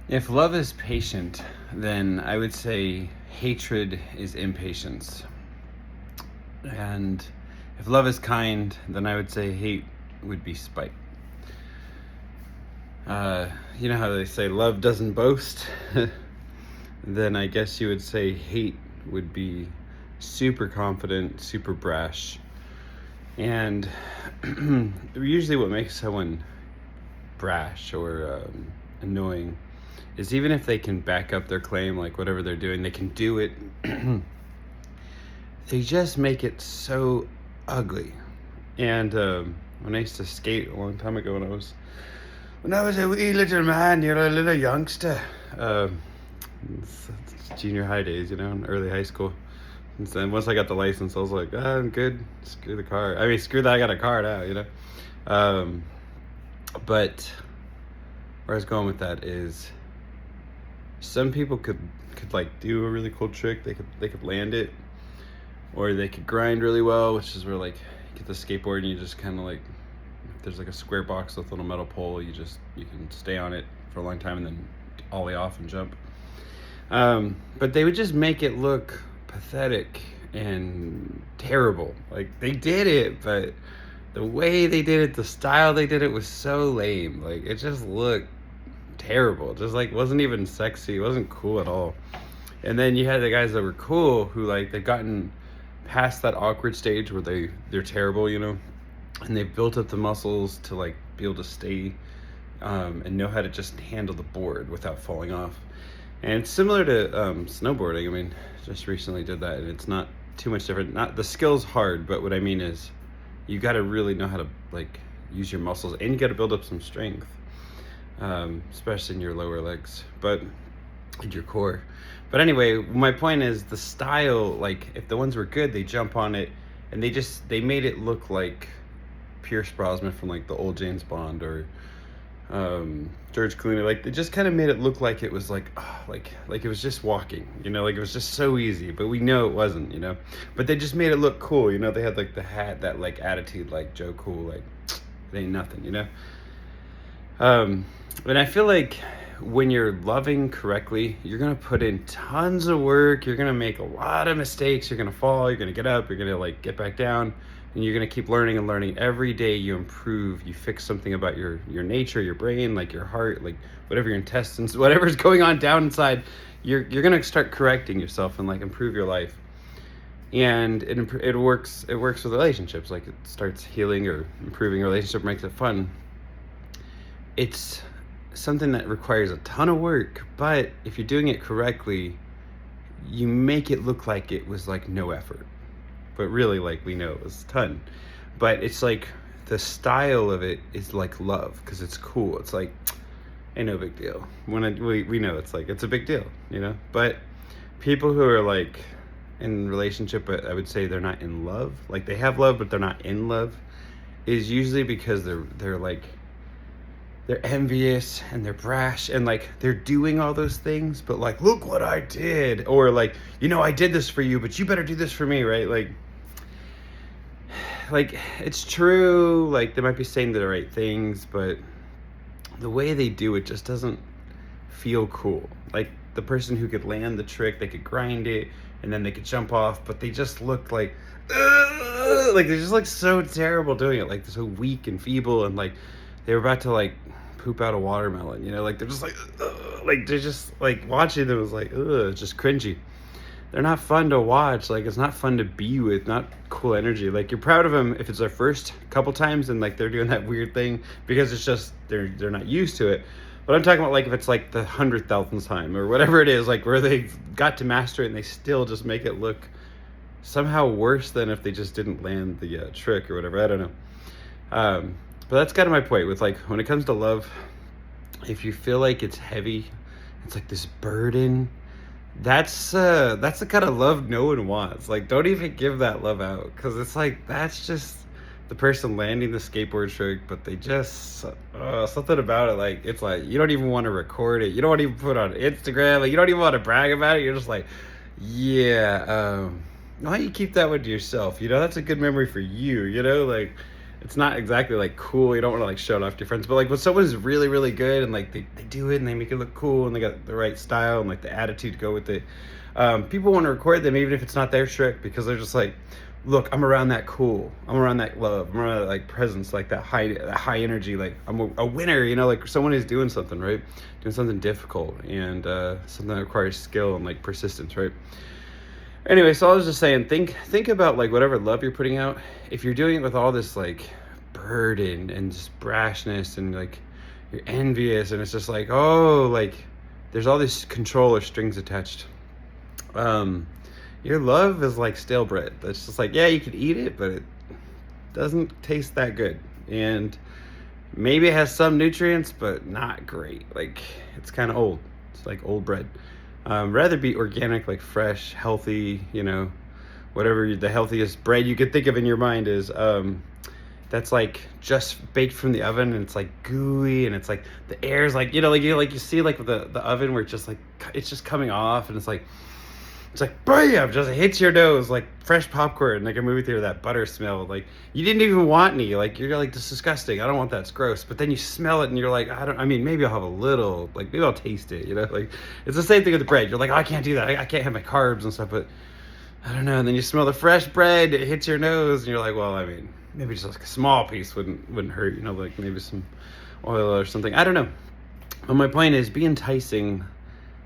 If love is patient, then I would say hatred is impatience. And if love is kind, then I would say hate would be spite. You know how they say love doesn't boast? Then I guess you would say hate would be super confident, super brash. And usually what makes someone brash or annoying is even if they can back up their claim, like whatever they're doing, they can do it. They just make it so ugly. And when I used to skate a long time ago, when I was a wee little man, a little youngster, it's junior high days, and early high school. And then once I got the license, I was like, I'm good. Screw the car. I mean, screw that. I got a car now, But where I was going with that is, some people could like do a really cool trick. They could land it, or they could grind really well, which is where like you get the skateboard and you just kind of like, there's like a square box with a little metal pole. You can stay on it for a long time and then ollie off and jump. But they would just make it look pathetic and terrible. Like, they did it, but the way they did it, the style they did it was so lame. Like, it just looked terrible. Just like wasn't even sexy. It wasn't cool at all. And then you had the guys that were cool who like they'd gotten past that awkward stage where they're terrible, and they've built up the muscles to like be able to stay and know how to just handle the board without falling off. And it's similar to snowboarding. I mean, just recently did that, and it's not too much different. Not the skill's hard, but what I mean is you got to really know how to like use your muscles, and you got to build up some strength, especially in your lower legs, but in your core. But anyway, my point is the style. Like, if the ones were good, they jump on it, and they made it look like Pierce Brosnan from like the old James Bond, or George Clooney. Like, they just kind of made it look like it was like it was just walking, like it was just so easy, but we know it wasn't, but they just made it look cool. They had like the hat, that like attitude, like Joe Cool, like it ain't nothing, and I feel like when you're loving correctly, you're gonna put in tons of work, you're gonna make a lot of mistakes, you're gonna fall, you're gonna get up, you're gonna like get back down, and you're gonna keep learning and learning. Every day you improve, you fix something about your nature, your brain, like your heart, like whatever, your intestines, whatever's going on down inside, you're gonna start correcting yourself and like improve your life. And it works with relationships. Like, it starts healing or improving a relationship, makes it fun. It's something that requires a ton of work, but if you're doing it correctly, you make it look like it was like no effort, but really, like, we know it was a ton. But it's like the style of it is like love, because it's cool. It's like, ain't no big deal. We know it's like, it's a big deal, but people who are like in relationship, but I would say they're not in love, like they have love but they're not in love, is usually because they're like, they're envious and they're brash and like they're doing all those things, but like, look what I did, or like, I did this for you, but you better do this for me, right? Like it's true, like they might be saying the right things, but the way they do it just doesn't feel cool. Like, the person who could land the trick, they could grind it and then they could jump off, but they just look like they just look so terrible doing it, like so weak and feeble, and like they were about to like poop out a watermelon, like they're just like they're just like, watching them was like, just cringy. They're not fun to watch. Like, it's not fun to be with, not cool energy. Like, you're proud of them if it's their first couple times and like they're doing that weird thing because it's just they're not used to it. But I'm talking about like if it's like the 100,000th time or whatever it is, like where they've got to master it and they still just make it look somehow worse than if they just didn't land the trick or whatever. I don't know. But that's kind of my point with like, when it comes to love, if you feel like it's heavy, it's like this burden, that's the kind of love no one wants. Like, don't even give that love out, because it's like, that's just the person landing the skateboard trick, but they just something about it, like, it's like you don't even want to record it, you don't want to even put it on Instagram, like you don't even want to brag about it. You're just like, yeah, why don't you keep that one to yourself? That's a good memory for you, like it's not exactly like cool. You don't want to like show it off to your friends, but like when someone's really, really good and like they do it and they make it look cool and they got the right style and like the attitude to go with it, people want to record them even if it's not their trick, because they're just like, look, I'm around that cool, I'm around that love, I'm around that like presence, like that high energy, like I'm a winner, you know, like someone who's doing something, right? Doing something difficult and something that requires skill and like persistence, right? Anyway, so I was just saying, think about like whatever love you're putting out. If you're doing it with all this like burden and just brashness and like you're envious and it's just like, oh, like there's all this control or strings attached. Your love is like stale bread. That's just like, yeah, you could eat it, but it doesn't taste that good. And maybe it has some nutrients, but not great. Like it's kind of old. It's like old bread. Rather be organic, like fresh, healthy, you know, whatever the healthiest bread you could think of in your mind is. That's like just baked from the oven and it's like gooey and it's like the air's like, you know, you see like the oven where it's just like, it's just coming off and it's like bam, just hits your nose like fresh popcorn, like a movie theater, that butter smell, like you didn't even want any, like you're like, this is disgusting, I don't want that, it's gross, but then you smell it and you're like, I mean maybe I'll have a little, like maybe I'll taste it, you know, like it's the same thing with the bread. You're like, oh, I can't do that, I can't have my carbs and stuff, but I don't know, and then you smell the fresh bread, it hits your nose and you're like, well, I mean maybe just like a small piece wouldn't hurt, you know, like maybe some oil or something, I don't know. But my point is, be enticing,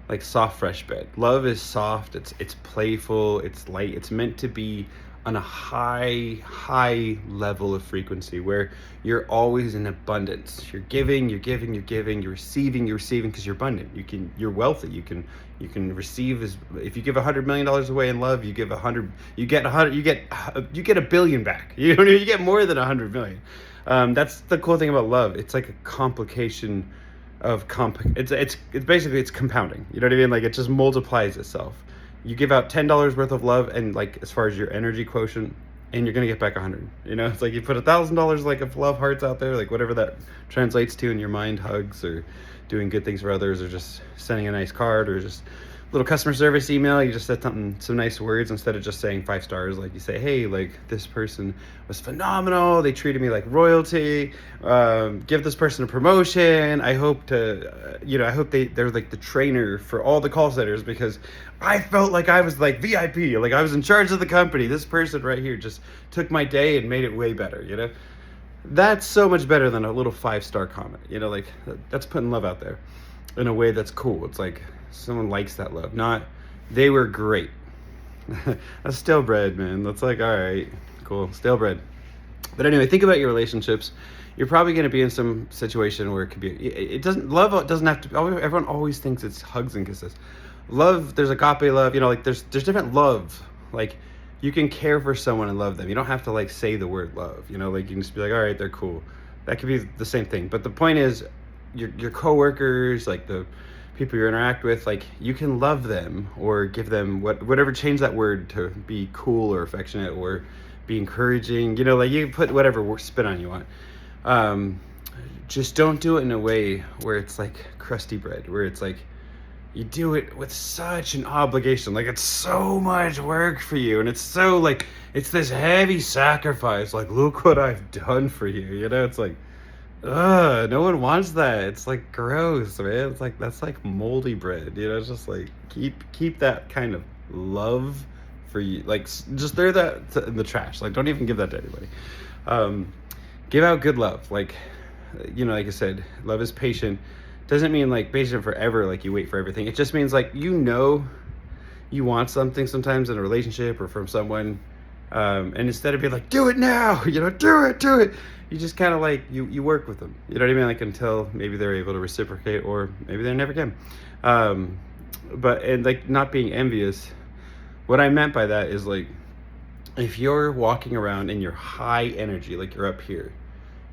like soft fresh bread. Love is soft, it's playful, it's light, it's meant to be on a high level of frequency where you're always in abundance. You're giving, you're receiving because you're abundant. You're wealthy. You can receive, as if you give $100 million away in love, you give 100, you get a billion back. You get more than 100 million. That's the cool thing about love. It's like a complication of it's basically, it's compounding, you know what I mean? Like it just multiplies itself. You give out $10 worth of love and like as far as your energy quotient, and you're gonna get back 100, you know? It's like you put $1,000 like of love hearts out there, like whatever that translates to in your mind, hugs or doing good things for others or just sending a nice card or just little customer service email. You just said some nice words instead of just saying 5 stars. Like you say, hey, like this person was phenomenal, they treated me like royalty, give this person a promotion, I hope to I hope they're like the trainer for all the call centers because I felt like I was like VIP, like I was in charge of the company. This person right here just took my day and made it way better, you know? That's so much better than a little 5-star comment, you know? Like that's putting love out there in a way that's cool. It's like someone likes that love, not they were great. That's stale bread, man. That's like, all right, cool, stale bread. But anyway, think about your relationships. You're probably going to be in some situation where it could be, love doesn't have to, everyone always thinks it's hugs and kisses. Love, there's agape love, you know, like there's different love. Like you can care for someone and love them. You don't have to like say the word love, you know, like you can just be like, all right, they're cool. That could be the same thing. But the point is, your coworkers, like the people you interact with, like you can love them or give them whatever, change that word to be cool or affectionate or be encouraging, you know, like you can put whatever spin on you want. Just don't do it in a way where it's like crusty bread, where it's like you do it with such an obligation, like it's so much work for you and it's so like it's this heavy sacrifice, like look what I've done for you, you know? It's like, no one wants that. It's like gross, man. It's like, that's like moldy bread, you know? It's just like keep that kind of love for you, like just throw that in the trash. Like don't even give that to anybody. Give out good love, like, you know, like I said, love is patient. Doesn't mean like patient forever, like you wait for everything. It just means like, you know, you want something sometimes in a relationship or from someone, and instead of being like, do it now, you know, do it, you just kind of like, you work with them, you know what I mean? Like until maybe they're able to reciprocate or maybe they never can. But, and like not being envious, what I meant by that is like, if you're walking around in your high energy, like you're up here,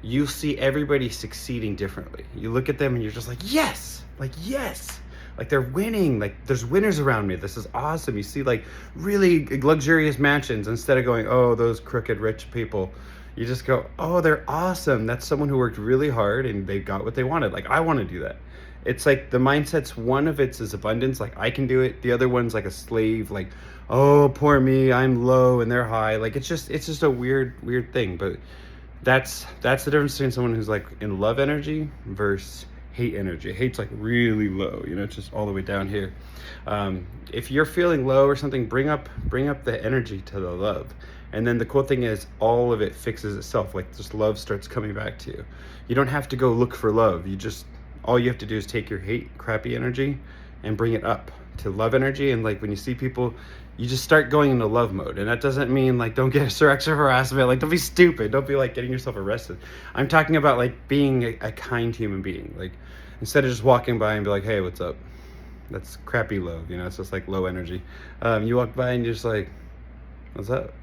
you see everybody succeeding differently. You look at them and you're just like, yes, like they're winning, like there's winners around me, this is awesome. You see like really luxurious mansions, instead of going, oh, those crooked rich people, you just go, oh, they're awesome. That's someone who worked really hard and they got what they wanted. Like I want to do that. It's like the mindset's, one of it's is abundance, like I can do it. The other one's like a slave, like, oh, poor me, I'm low and they're high. Like it's just a weird thing. But That's the difference between someone who's like in love energy versus hate energy. Hate's like really low, it's just all the way down here. If you're feeling low or something, bring up the energy to the love. And then the cool thing is all of it fixes itself. Like just love starts coming back to you. You don't have to go look for love. All you have to do is take your hate, crappy energy and bring it up to love energy. And like when you see people, you just start going into love mode. And that doesn't mean like don't get sexual harassment, like don't be stupid, don't be like getting yourself arrested. I'm talking about like being a kind human being. Like instead of just walking by and be like, hey, what's up? That's crappy love, it's just like low energy. You walk by and you're just like, what's up?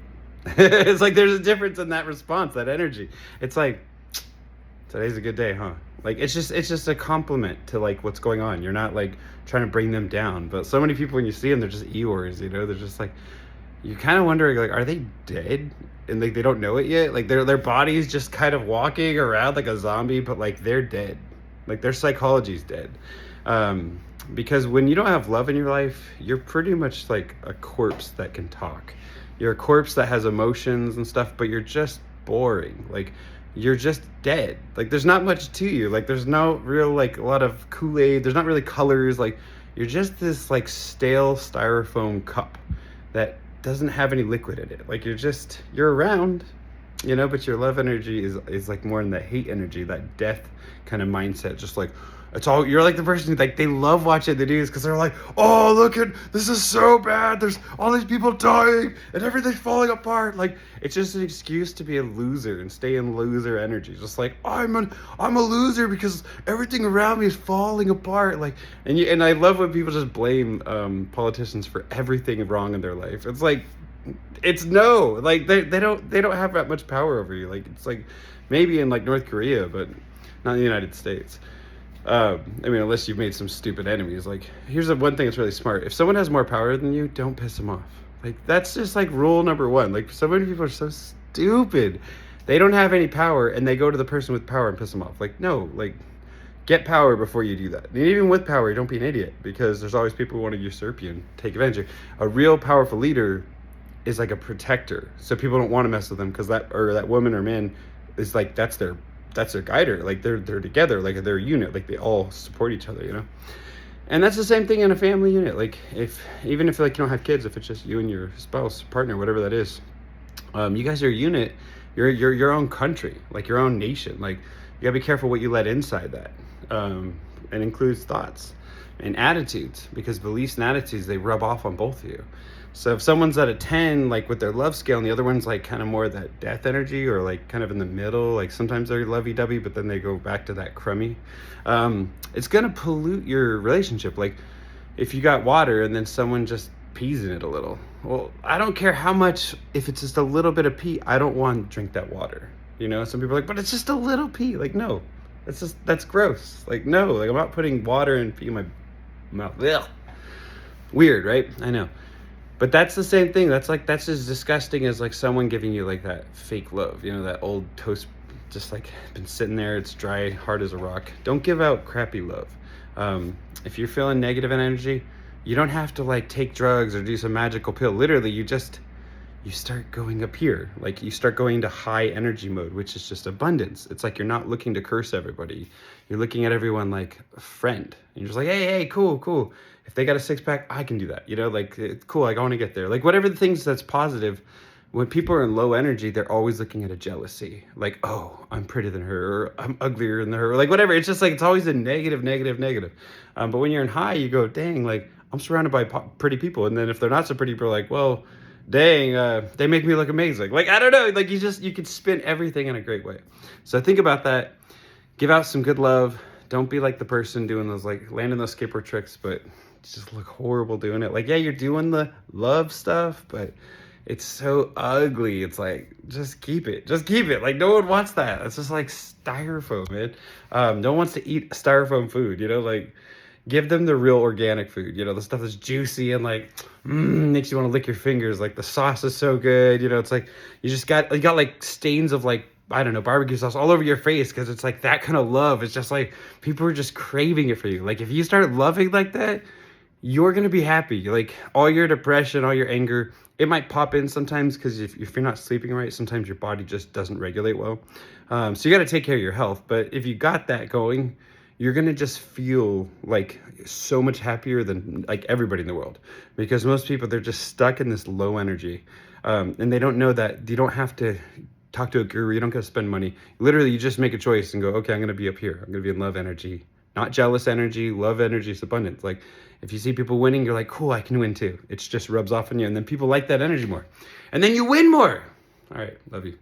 It's like there's a difference in that response, that energy. It's like, today's a good day, huh? Like it's just a compliment to like what's going on. You're not like trying to bring them down. But so many people, when you see them, they're just Eeyores, they're just like, you're kind of wondering like, are they dead and like they don't know it yet? Like their body's just kind of walking around like a zombie, but like they're dead, like their psychology's dead. Because when you don't have love in your life, you're pretty much like a corpse that can talk. You're a corpse that has emotions and stuff, but you're just boring. Like you're just dead. Like there's not much to you. Like there's no real like a lot of Kool-Aid. There's not really colors. Like you're just this like stale styrofoam cup that doesn't have any liquid in it. Like you're around, but your love energy is like more in the hate energy, that death kind of mindset. Just like you're like the person who like they love watching the news because they're like, oh look at this, is so bad, there's all these people dying and everything's falling apart. Like it's just an excuse to be a loser and stay in loser energy. Just like I'm a loser because everything around me is falling apart. Like and I love when people just blame politicians for everything wrong in their life. It's like it's no, like they don't have that much power over you. Like it's like maybe in like North Korea, but not in the United States. I mean, unless you've made some stupid enemies. Like, here's the one thing that's really smart. If someone has more power than you, don't piss them off. Like, that's just like rule number one. Like, so many people are so stupid. They don't have any power, and they go to the person with power and piss them off. Like, no, like, get power before you do that. And even with power, don't be an idiot, because there's always people who want to usurp you and take advantage of you. A real powerful leader is like a protector. So people don't want to mess with them because that woman or man is like, that's their guider. Like they're together, like they're a unit, like they all support each other, And that's the same thing in a family unit. Like even if like you don't have kids, if it's just you and your spouse, partner, whatever that is, you guys are a unit. You're your own country, like your own nation. Like you gotta be careful what you let inside that. It includes thoughts and attitudes, because beliefs and attitudes, they rub off on both of you. So if someone's at a 10, like with their love scale, and the other one's like kind of more that death energy, or like kind of in the middle, like sometimes they're lovey-dovey, but then they go back to that crummy, it's gonna pollute your relationship. Like if you got water and then someone just pees in it a little, well, I don't care how much, if it's just a little bit of pee, I don't want to drink that water. Some people are like, but it's just a little pee. Like, no, that's gross. Like, no, like I'm not putting water and pee in my mouth. Ugh. Weird, right? I know. But that's the same thing. That's as disgusting as like someone giving you like that fake love, that old toast, just like been sitting there, it's dry, hard as a rock. Don't give out crappy love. If you're feeling negative energy, you don't have to like take drugs or do some magical pill. Literally, you start going up here. Like you start going into high energy mode, which is just abundance. It's like you're not looking to curse everybody. You're looking at everyone like a friend. And you're just like, hey, cool. If they got a six-pack, I can do that. Like, it's cool, like I want to get there. Like whatever the things that's positive, when people are in low energy, they're always looking at a jealousy. Like, oh, I'm prettier than her, or I'm uglier than her, or like whatever. It's just like, it's always a negative. But when you're in high, you go, dang, like I'm surrounded by pretty people. And then if they're not so pretty, people are like, well, dang, they make me look amazing. Like, I don't know, like you can spin everything in a great way. So think about that. Give out some good love. Don't be like the person doing those, like landing those skateboard tricks, but just look horrible doing it. Like, yeah, you're doing the love stuff, but it's so ugly. It's like, just keep it. Like, no one wants that. It's just like styrofoam, man. No one wants to eat styrofoam food, like, give them the real organic food, the stuff that's juicy and like, makes you want to lick your fingers. Like the sauce is so good, it's like, you got like stains of like, I don't know, barbecue sauce all over your face, because it's like that kind of love. It's just like, people are just craving it for you. Like if you start loving like that, you're going to be happy. Like all your depression, all your anger, It might pop in sometimes because if you're not sleeping right, sometimes your body just doesn't regulate well. So you got to take care of your health. But if you got that going, you're gonna just feel like so much happier than like everybody in the world, because most people, they're just stuck in this low energy, and they don't know that you don't have to talk to a guru. You don't got to spend money. Literally, you just make a choice and go, okay, I'm gonna be up here. I'm gonna be in love energy, not jealous energy. Love energy is abundance. Like if you see people winning, you're like, cool, I can win too. It just rubs off on you, and then people like that energy more, and then you win more. All right, love you.